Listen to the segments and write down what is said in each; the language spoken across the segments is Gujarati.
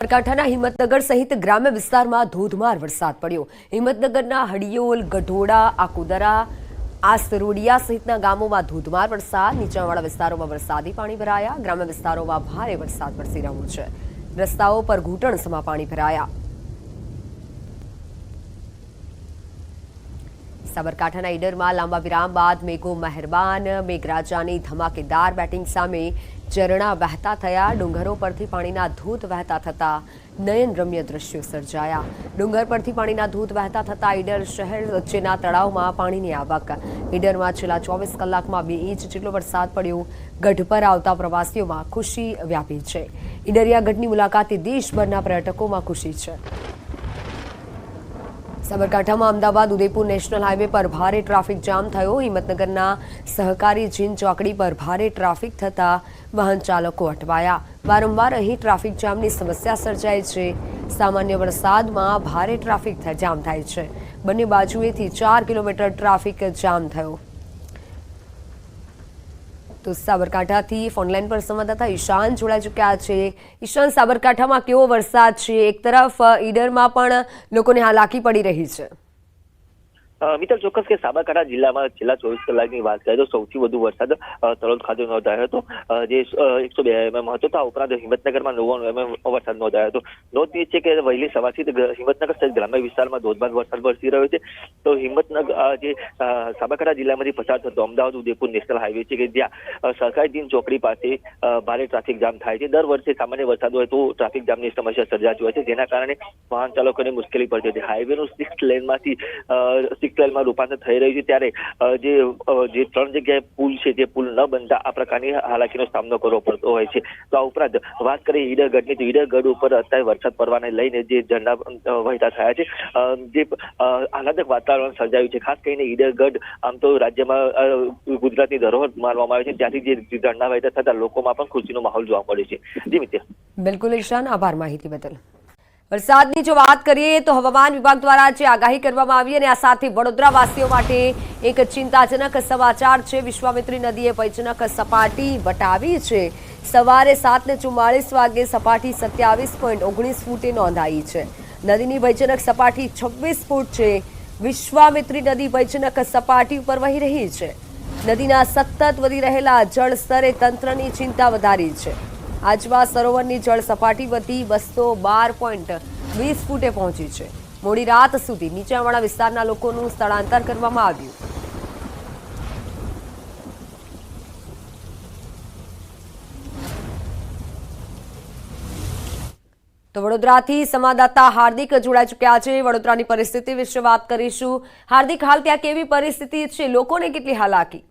સાબરકાંઠાના હિંમતનગર સહિત ગ્રામ્ય વિસ્તારમાં ધોધમાર વરસાદ પડ્યો। હિંમતનગરના હડિયોલ, ગઢોડા, આકુદરા, આસરોડિયા સહિતના ગામોમાં ધોધમાર વરસાદ। નીચાણવાળા વિસ્તારોમાં વરસાદી પાણી ભરાયા। ગ્રામ્ય વિસ્તારોમાં ભારે વરસાદ વરસી રહ્યો છે। રસ્તાઓ પર ઘૂંટણસમાં પાણી ભરાયા। સાબરકાંઠાના ઈડરમાં લાંબા વિરામ બાદ મેઘો મહેરબાન। મેઘરાજાની ધમાકેદાર બેટિંગ સામે ઝરણા વહેતા થયા। ડુંગરો પરથી પાણીના ધોધ વહેતા થતા નયનરમ્ય દ્રશ્યો સર્જાયા। ડુંગર પરથી પાણીના ધોધ વહેતા થતા ઈડર શહેર વચ્ચેના તળાવમાં પાણીની આવક। ઈડરમાં છેલ્લા 24 કલાકમાં 2 ઇંચ જેટલો વરસાદ પડ્યો। ગઢ પર આવતા પ્રવાસીઓમાં ખુશી વ્યાપી છે। ઈડરિયા ગઢની મુલાકાતે દેશભરના પર્યટકોમાં ખુશી છે। સાબરકાંઠામાં અમદાવાદ ઉદયપુર નેશનલ હાઈવે પર ભારે ટ્રાફિક જામ થયો। હિંમતનગરના સહકારી જીન ચોકડી પર ભારે ટ્રાફિક થતા વાહન ચાલકો અટવાયા। વારંવાર અહીં ટ્રાફિક જામની સમસ્યા સર્જાય છે। સામાન્ય વરસાદમાં ભારે ટ્રાફિક જામ થાય છે। બંને બાજુએથી 4 કિલોમીટર ટ્રાફિક જામ થયો। તો સાબરકાંઠાથી ફોનલાઈન પર સંવાદદાતા ઈશાન જોડાઈ ચૂક્યા છે। ઈશાન, સાબરકાંઠામાં કેવો વરસાદ છે? એક તરફ ઈડરમાં પણ લોકોને હાલાકી પડી રહી છે। મિત્ર, ચોક્કસ કે સાબરકાંઠા જિલ્લામાં છેલ્લા 24 કલાકની વાત કરીએ તો સૌથી વધુ વરસાદ તલોદ ખાતે નોંધાયો હતો, જે 102 mm હતો। આ ઉપરાંત હિંમતનગરમાં 99 mm વરસાદ નોંધાયો હતો। નોંધનીય છે કે વહેલી સવારથી હિંમતનગર સહિત ગ્રામ્ય વિસ્તારમાં ધોધમાર વરસાદ વરસી રહ્યો છે। તો હિંમતનગર જે સાબરકાંઠા જિલ્લામાંથી પસાર થતો અમદાવાદ ઉદયપુર નેશનલ હાઈવે છે કે જ્યાં સરકારી જીન ચોકડી પાસે ભારે ટ્રાફિક જામ થાય છે। દર વર્ષે સામાન્ય વરસાદ હોય તો ટ્રાફિક જામની સમસ્યા સર્જાતી હોય છે, જેના કારણે વાહન ચાલકોને મુશ્કેલી પડતી હતી। હાઈવેનું 6 લેનમાંથી માં રૂપાંતર થઈ રહ્યું છે, ત્યારે જે 3 જગ્યાએ પુલ છે જે પુલ ન બનતા આ પ્રકારની હાલાકીનો સામનો કરવો પડતો હોય છે। તો આ ઉપરાંત વાત કરીએ ઈડરગઢની, તો ઈડરગઢ ઉપર અત્યારે વરસાદ પડવાને લઈને જે ઝરણા વહેતા થયા છે, જે આહલાદક વાતાવરણ સર્જાયું છે। ખાસ કરીને ઈડરગઢ આમ તો રાજ્યમાં ગુજરાતની ધરોહર માનવામાં આવે છે, ત્યાંથી જે ઝરણા વહેતા થતા લોકોમાં પણ ખુશીનો માહોલ જોવા મળે છે। જી મિત્ર। બિલકુલ ઈશાન, આભાર માહિતી બદલ। વરસાદની જો વાત કરીએ તો હવામાન વિભાગ દ્વારા જે આગાહી કરવામાં આવી અને આ સાથે વડોદરા વાસીઓ માટે એક ચિંતાજનક સમાચાર છે। વિશ્વામિત્રી નદીએ ભયજનક સપાટી વટાવી છે। સવારે 7:44 વાગે સપાટી 27.19 ફૂટે નોંધાઈ છે। નદીની ભયજનક સપાટી 26 ફૂટ છે। વિશ્વામિત્રી નદી ભયજનક સપાટી ઉપર વહી રહી છે। નદીના સતત વધી રહેલા જળ સ્તરે તંત્રની ચિંતા વધારી છે। આજવા સરોવરની જળ સપાટી વધી 212.20 ફૂટે પહોંચી છે। મોડી રાત સુધી નીચાણવાળા વિસ્તારના લોકોનું સ્થળાંતર કરવામાં આવ્યું। તો વડોદરાથી સંવાદદાતા હાર્દિક જોડાઈ ચૂક્યા છે। વડોદરાની પરિસ્થિતિ વિશે વાત કરીશું। હાર્દિક, હાલ ત્યાં કેવી પરિસ્થિતિ છે? લોકોને કેટલી હાલાકી?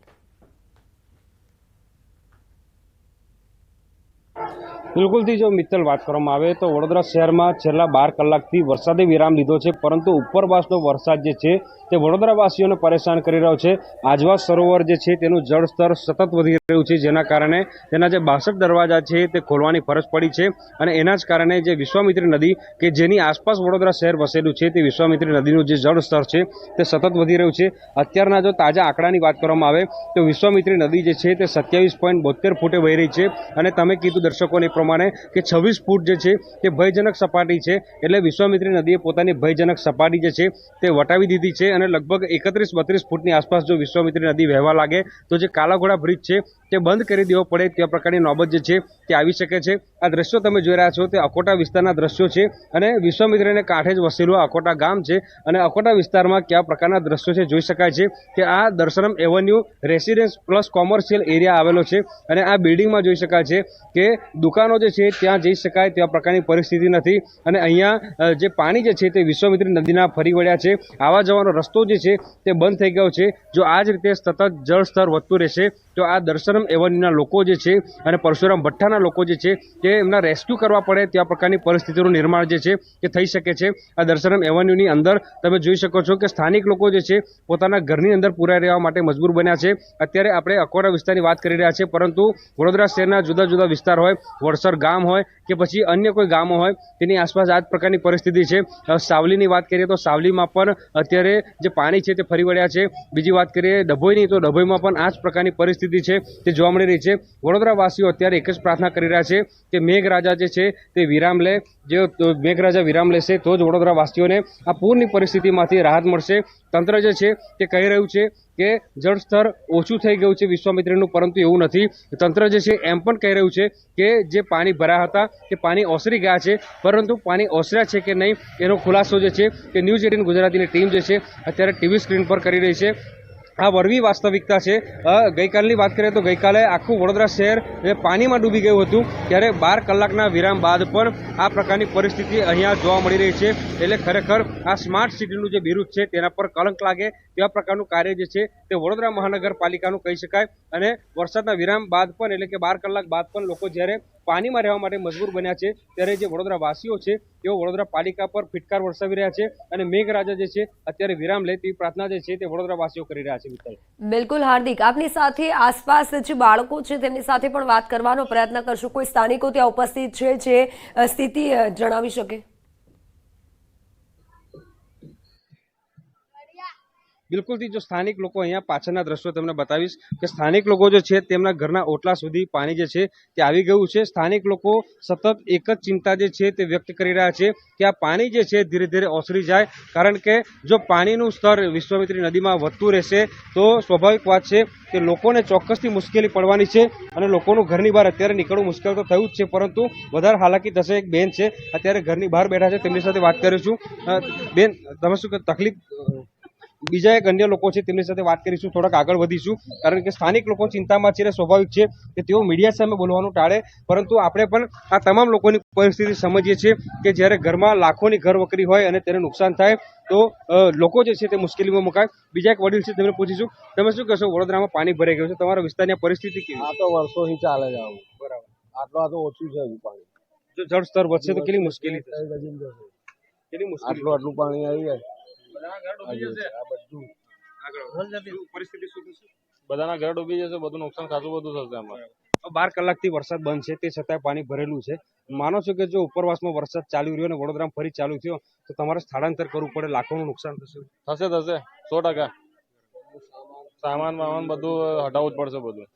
બિલકુલથી જો મિત્તલ વાત કરવામાં આવે તો વડોદરા શહેરમાં છેલ્લા 12 કલાકથી વરસાદે વિરામ લીધો છે, પરંતુ ઉપરવાસનો વરસાદ જે છે તે વડોદરાવાસીઓને પરેશાન કરી રહ્યો છે। આજવા સરોવર જે છે તેનું જળસ્તર સતત વધી રહ્યું છે, જેના કારણે તેના જે 62 દરવાજા છે તે ખોલવાની ફરજ પડી છે અને એના જ કારણે જે વિશ્વામિત્રી નદી કે જેની આસપાસ વડોદરા શહેર વસેલું છે તે વિશ્વામિત્રી નદીનું જે જળસ્તર છે તે સતત વધી રહ્યું છે। અત્યારના જો તાજા આંકડાની વાત કરવામાં આવે તો વિશ્વામિત્રી નદી જે છે તે 27.72 ફૂટે વહી રહી છે અને તમે કીધું દર્શકોને પ્રમાણે કે 26 ફૂટ જે છે તે ભયજનક સપાટી છે। એટલે વિશ્વામિત્રી નદીએ પોતાની ભયજનક સપાટી જે છે તે વટાવી દીધી છે અને લગભગ 31-32 ફૂટની આસપાસ જો વિશ્વામિત્રી નદી વહેવા લાગે તો જે કાલાઘોડા બ્રિજ છે તે બંધ કરી દેવો પડે તે પ્રકારની નોબત જે છે તે આવી શકે છે। આ દ્રશ્યો તમે જોઈ રહ્યા છો તે અકોટા વિસ્તારના દ્રશ્યો છે અને વિશ્વામિત્રીને કાંઠે જ વસેલું અકોટા ગામ છે અને અકોટા વિસ્તારમાં કયા પ્રકારના દ્રશ્યો છે જોઈ શકાય છે કે આ Darshanam avenue residence plus commercial area આવેલો છે અને આ બિલ્ડિંગમાં જોઈ શકાય છે કે દુકાનો જે છે ત્યાં જઈ શકાય તેવા પ્રકારની પરિસ્થિતિ નથી અને અહીંયા જે પાણી જે છે તે વિશ્વામિત્રી નદીના ફરી વળ્યા છે। આવા જવાનો રસ્તો જે છે તે બંધ થઈ ગયો છે। જો આ જ રીતે સતત જળ સ્તર વધતું રહેશે તો આ દર્શનમ એવન્યુના લોકો જે છે અને પરશુરામ ભઠ્ઠાના લોકો જે છે તે એમના રેસ્ક્યુ કરવા પડે તેવા પ્રકારની પરિસ્થિતિનું નિર્માણ જે છે તે થઈ શકે છે। આ દર્શનમ એવન્યુની અંદર તમે જોઈ શકો છો કે સ્થાનિક લોકો જે છે પોતાના ઘરની અંદર પુરાઈ રહેવા માટે મજબૂર બન્યા છે। અત્યારે આપણે અકોટા વિસ્તારની વાત કરી રહ્યા છીએ, પરંતુ વડોદરા શહેરના જુદા જુદા વિસ્તાર હોય, હરસર ગામ હોય કે પછી અન્ય કોઈ ગામો હોય તેની આસપાસ આ જ પ્રકારની પરિસ્થિતિ છે. સાવલીની વાત કરીએ તો સાવલીમાં પણ અત્યારે જે પાણી છે તે ફરી વળ્યા છે. બીજી વાત કરીએ ડભોઈની તો ડભોઈમાં પણ આ જ પ્રકારની પરિસ્થિતિ છે તે જોવા મળી રહી છે. વડોદરાવાસીઓ અત્યારે એક જ પ્રાર્થના કરી રહ્યા છે કે મેઘરાજા જે છે તે વિરામ લે. જો મેઘરાજા વિરામ લેશે તો જ વડોદરાવાસીઓને આ પૂરની પરિસ્થિતિમાંથી રાહત મળશે. તંત્ર જે છે તે કહી રહ્યું છે કે જળસ્તર ઓછું થઈ ગયું છે વિશ્વામિત્રીનું, પરંતુ એવું નથી. તંત્ર જે છે એમ પણ કહી રહ્યું છે કે જે પાણી ભરાયા હતા તે પાણી ઓસરી ગયા છે, પરંતુ પાણી ઓસર્યા છે કે નહીં એનો ખુલાસો જે છે તે ન્યૂઝ 18 ગુજરાતીની ટીમ જે છે અત્યારે ટીવી સ્ક્રીન પર કરી રહી છે. આ વળવી વાસ્તવિકતા છે. ગઈકાલની વાત કરીએ તો ગઈકાલે આખું વડોદરા શહેર પાણીમાં ડૂબી ગયું હતું, ત્યારે 12 કલાકના વિરામ બાદ પણ આ પ્રકારની પરિસ્થિતિ અહીંયા જોવા મળી રહી છે. એટલે ખરેખર આ સ્માર્ટ સિટીનું જે બિરુદ છે તેના પર કલંક લાગે તેવા પ્રકારનું કાર્ય જે છે તે વડોદરા મહાનગરપાલિકાનું કહી શકાય. અને વરસાદના વિરામ બાદ પણ એટલે કે 12 કલાક બાદ પણ લોકો જ્યારે પાણીમાં રહેવા માટે મજબૂર બન્યા છે, ત્યારે જે વડોદરા વાસીઓ છે તેઓ વડોદરા પાલિકા પર ફિટકાર વરસાવી રહ્યા છે અને મેઘરાજા જે છે અત્યારે વિરામ લે તેવી પ્રાર્થના જે છે તે વડોદરા વાસીઓ કરી રહ્યા છે. બિલકુલ હાર્દિક, આપની સાથે આસપાસ જે બાળકો છે તેમની સાથે પણ વાત કરવાનો પ્રયત્ન કરશું. કોઈ સ્થાનિકો ત્યાં ઉપસ્થિત છે જે સ્થિતિ જણાવી શકે? બિલકુલથી જો સ્થાનિક લોકો અહીંયા પાછળના દ્રશ્યો તમને બતાવીશ કે સ્થાનિક લોકો જે છે તેમના ઘરના ઓટલા સુધી પાણી જે છે તે આવી ગયું છે. સ્થાનિક લોકો સતત એક જ ચિંતા જે છે તે વ્યક્ત કરી રહ્યા છે કે આ પાણી જે છે ધીરે ધીરે ઓસરી જાય, કારણ કે જો પાણીનું સ્તર વિશ્વામિત્રી નદીમાં વધતું રહેશે તો સ્વાભાવિક વાત છે કે લોકોને ચોક્કસથી મુશ્કેલી પડવાની છે અને લોકોનું ઘરની બહાર અત્યારે નીકળવું મુશ્કેલ તો થયું જ છે, પરંતુ વધારે હાલાકી થશે. એક બેન છે અત્યારે ઘરની બહાર બેઠા છે, તેમની સાથે વાત કરીશું. બેન, તમે શું તકલીફ? બીજા એક અન્ય લોકો છે તેમની સાથે વાત કરીશું, થોડાક આગળ વધીશું, કારણ કે સ્થાનિક લોકો ચિંતામાં છે અને સ્વાભાવિક છે કે તેઓ મીડિયા સામે બોલવાનું ટાળે, પરંતુ આપણે પણ આ તમામ લોકોની પરિસ્થિતિ સમજીએ છીએ કે જ્યારે ઘરમાં લાખોની ઘર વકરી હોય અને તેને નુકસાન થાય તો લોકો જે છે તે મુશ્કેલીમાં મુકાય. બીજા એક વડીલ છે તેમને પૂછીશું, તમે શું કહેશો? વડોદરામાં પાણી ભરાઈ ગયું છે, તમારા વિસ્તારની પરિસ્થિતિ કેવી? આ તો વર્ષોથી ચાલે છે આવું. બરાબર. આટલું આ તો ઓછું છે હજુ પાણી. જો જળ સ્તર વધશે તો કેટલી મુશ્કેલી થશે? કેટલી મુશ્કેલી? આટલું પાણી આવી જાય. બધાના ઘર ડૂબી જશે, બધું નુકસાન ખાસું બધું થશે. આમાં 12 કલાકથી વરસાદ બંધ છે તે છતાંય પાણી ભરેલું છે. માનો છો કે જો ઉપરવાસમાં વરસાદ ચાલુ રહ્યો અને વડોદરામાં ફરી ચાલુ થયો તો તમારે સ્થળાંતર કરવું પડે, લાખોનું નુકસાન થશે? થશે 100%. સામાન બધું હટાવવું જ પડશે બધું.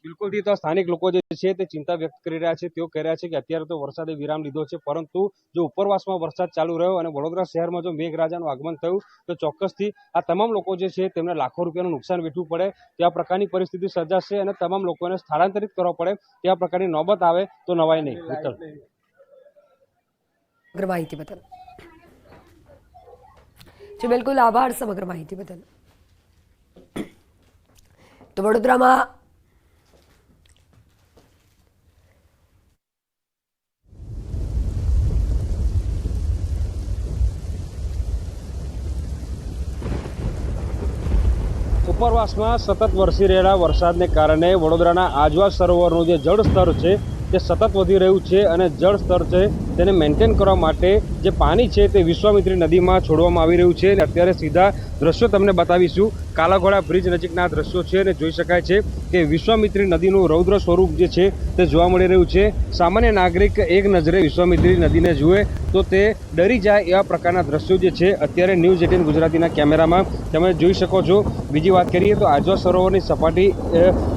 બિલકુલથી તો સ્થાનિક લોકો જે છે તે ચિંતા વ્યક્ત કરી રહ્યા છે. તેઓ કહી રહ્યા છે કે અત્યારે તો વરસાદે વિરામ લીધો છે, પરંતુ જો ઉપરવાસમાં વરસાદ ચાલુ રહ્યો અને વડોદરા શહેરમાં જો મેઘરાજાનું આગમન થયું તો ચોક્કસથી આ તમામ લોકો જે છે તેમને લાખો રૂપિયાનું નુકસાન વેઠવું પડે તેવા પ્રકારની પરિસ્થિતિ સર્જાશે અને તમામ લોકોને સ્થળાંતરિત કરવા પડે તેવા પ્રકારની નોબત આવે તો નવાય નહીં. સમગ્ર માહિતી બદલ જી બિલકુલ આભાર સમગ્ર માહિતી બદલ. તો વડોદરામાં ઉપરવાસમાં સતત વરસી રહેલા વરસાદને કારણે વડોદરાના આજવા સરોવરનું જે જળ સ્તર છે તે સતત વધી રહ્યું છે અને જળ સ્તર છે તેને મેન્ટેન કરવા માટે જે પાણી છે તે વિશ્વામિત્રી નદીમાં છોડવામાં આવી રહ્યું છે. અને અત્યારે સીધા દ્રશ્યો તમને બતાવીશું. કાલાઘોડા બ્રિજ નજીકના દ્રશ્યો છે અને જોઈ શકાય છે કે વિશ્વામિત્રી નદીનું રૌદ્ર સ્વરૂપ જે છે તે જોવા મળી રહ્યું છે. સામાન્ય નાગરિક એક નજરે વિશ્વામિત્રી નદીને જુએ તો તે ડરી જાય એવા પ્રકારના દ્રશ્યો જે છે અત્યારે ન્યૂઝ 18 ગુજરાતીના કેમેરામાં તમે જોઈ શકો છો. બીજી વાત કરીએ તો આજવા સરોવરની સપાટી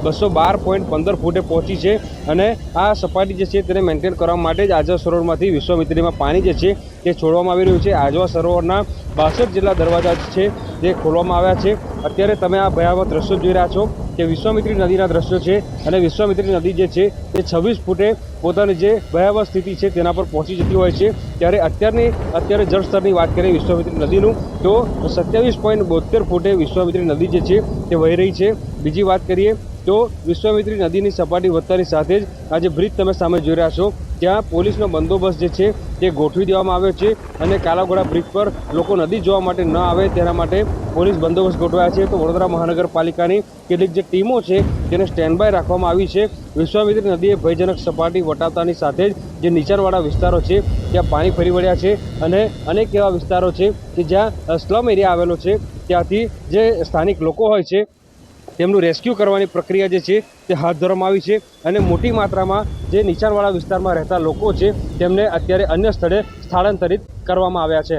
212.15 ફૂટે પહોંચી છે અને આ સપાટી જે છે તેને મેન્ટેન કરવા માટે જ આજવા સરોવરમાંથી વિશ્વામિત્રીમાં પાણી જે છે તે છોડવામાં આવી રહ્યું છે. આજવા સરોવરના 62 જેટલા દરવાજા છે તે ખોલવામાં આવ્યા છે. અત્યારે તમે આ ભયાવહ દ્રશ્યો જોઈ રહ્યા છો કે વિશ્વામિત્રી નદીના દ્રશ્યો છે અને વિશ્વામિત્રી નદી જે છે તે 26 ફૂટે પોતાની જે ભયાવહ સ્થિતિ છે તેના પર પહોંચી જતી હોય છે. ત્યારે અત્યારે જળસ્તરની વાત કરીએ વિશ્વામિત્રી નદીનું તો 27.72 ફૂટે વિશ્વામિત્રી નદી જે છે તે વહી રહી છે. બીજી વાત કરીએ તો વિશ્વામિત્રી નદીની સપાટી વધતાની સાથે જ આ જે બ્રિજ તમે સામે જોઈ રહ્યા છો ત્યાં પોલીસનો બંદોબસ્ત જે છે તે ગોઠવી દેવામાં આવ્યો છે અને કાલાઘોડા બ્રિજ પર લોકો નદી જોવા માટે ન આવે તેના માટે પોલીસ બંદોબસ્ત ગોઠવાયા છે. તો વડોદરા મહાનગરપાલિકાની કેટલીક જે ટીમો છે તેને સ્ટેન્ડ બાય રાખવામાં આવી છે. વિશ્વામિત્રી નદીએ ભયજનક સપાટી વટાવતાની સાથે જ જે નીચાણવાળા વિસ્તારો છે ત્યાં પાણી ફરી વળ્યા છે અને અનેક એવા વિસ્તારો છે કે જ્યાં સ્લમ એરિયા આવેલો છે ત્યાંથી જે સ્થાનિક લોકો હોય છે તેમનું રેસ્ક્યુ કરવાની પ્રક્રિયા જે છે તે હાથ ધરવામાં આવી છે અને મોટી માત્રામાં જે નીચાણવાળા વિસ્તારમાં રહેતા લોકો છે તેમને અત્યારે અન્ય સ્થળે સ્થળાંતરિત કરવામાં આવ્યા છે।